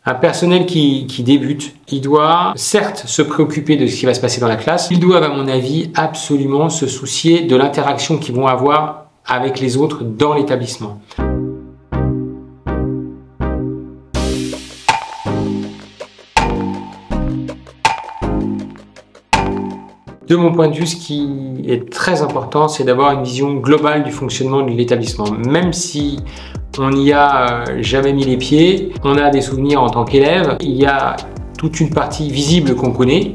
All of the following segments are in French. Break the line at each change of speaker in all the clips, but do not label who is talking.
Un personnel qui débute, il doit certes se préoccuper de ce qui va se passer dans la classe. Ils doivent, à mon avis, absolument se soucier de l'interaction qu'ils vont avoir avec les autres dans l'établissement. De mon point de vue, ce qui est très important, c'est d'avoir une vision globale du fonctionnement de l'établissement. Même si on n'y a jamais mis les pieds, on a des souvenirs en tant qu'élève. Il y a toute une partie visible qu'on connaît,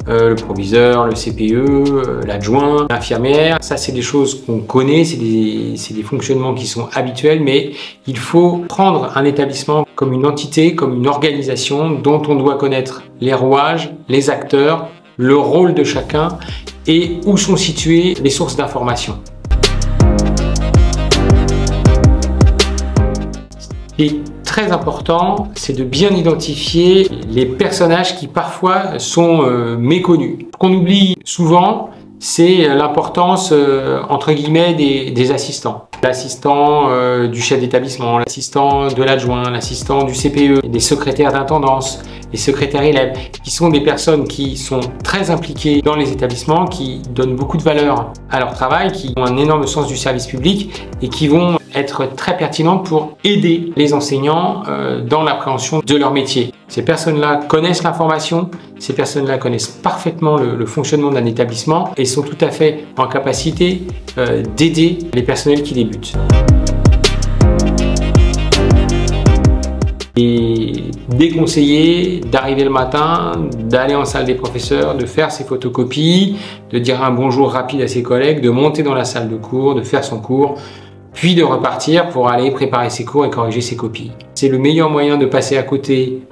le proviseur, le CPE, l'adjoint, l'infirmière. Ça, c'est des choses qu'on connaît, c'est des fonctionnements qui sont habituels, mais il faut prendre un établissement comme une entité, comme une organisation dont on doit connaître les rouages, les acteurs, le rôle de chacun et où sont situées les sources d'information. Et très important, c'est de bien identifier les personnages qui parfois sont méconnus. Ce qu'on oublie souvent, c'est l'importance entre guillemets des assistants. L'assistant du chef d'établissement, l'assistant de l'adjoint, l'assistant du CPE, des secrétaires d'intendance, les secrétaires élèves, qui sont des personnes qui sont très impliquées dans les établissements, qui donnent beaucoup de valeur à leur travail, qui ont un énorme sens du service public et qui vont être très pertinentes pour aider les enseignants dans l'appréhension de leur métier. Ces personnes-là connaissent l'information, ces personnes-là connaissent parfaitement le fonctionnement d'un établissement et sont tout à fait en capacité d'aider les personnels qui débutent. Et déconseiller d'arriver le matin, d'aller en salle des professeurs, de faire ses photocopies, de dire un bonjour rapide à ses collègues, de monter dans la salle de cours, de faire son cours, puis de repartir pour aller préparer ses cours et corriger ses copies. C'est le meilleur moyen de passer à côté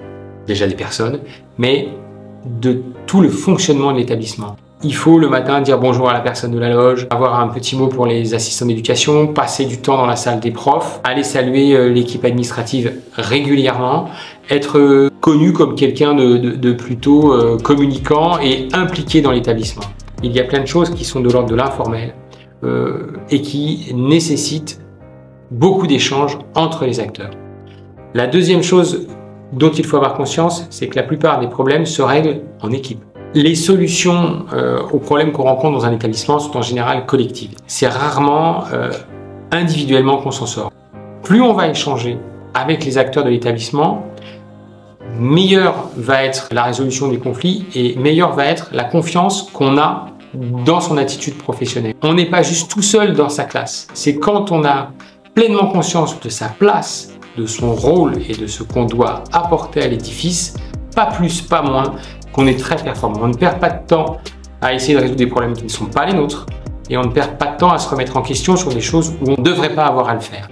déjà des personnes, mais de tout le fonctionnement de l'établissement. Il faut le matin dire bonjour à la personne de la loge, avoir un petit mot pour les assistants d'éducation, passer du temps dans la salle des profs, aller saluer l'équipe administrative régulièrement, être connu comme quelqu'un de plutôt communicant et impliqué dans l'établissement. Il y a plein de choses qui sont de l'ordre de l'informel et qui nécessitent beaucoup d'échanges entre les acteurs. La deuxième chose dont il faut avoir conscience, c'est que la plupart des problèmes se règlent en équipe. Les solutions aux problèmes qu'on rencontre dans un établissement sont en général collectives. C'est rarement individuellement qu'on s'en sort. Plus on va échanger avec les acteurs de l'établissement, meilleure va être la résolution des conflits et meilleure va être la confiance qu'on a dans son attitude professionnelle. On n'est pas juste tout seul dans sa classe. C'est quand on a pleinement conscience de sa place, de son rôle et de ce qu'on doit apporter à l'édifice, pas plus, pas moins, qu'on est très performant. On ne perd pas de temps à essayer de résoudre des problèmes qui ne sont pas les nôtres et on ne perd pas de temps à se remettre en question sur des choses où on ne devrait pas avoir à le faire.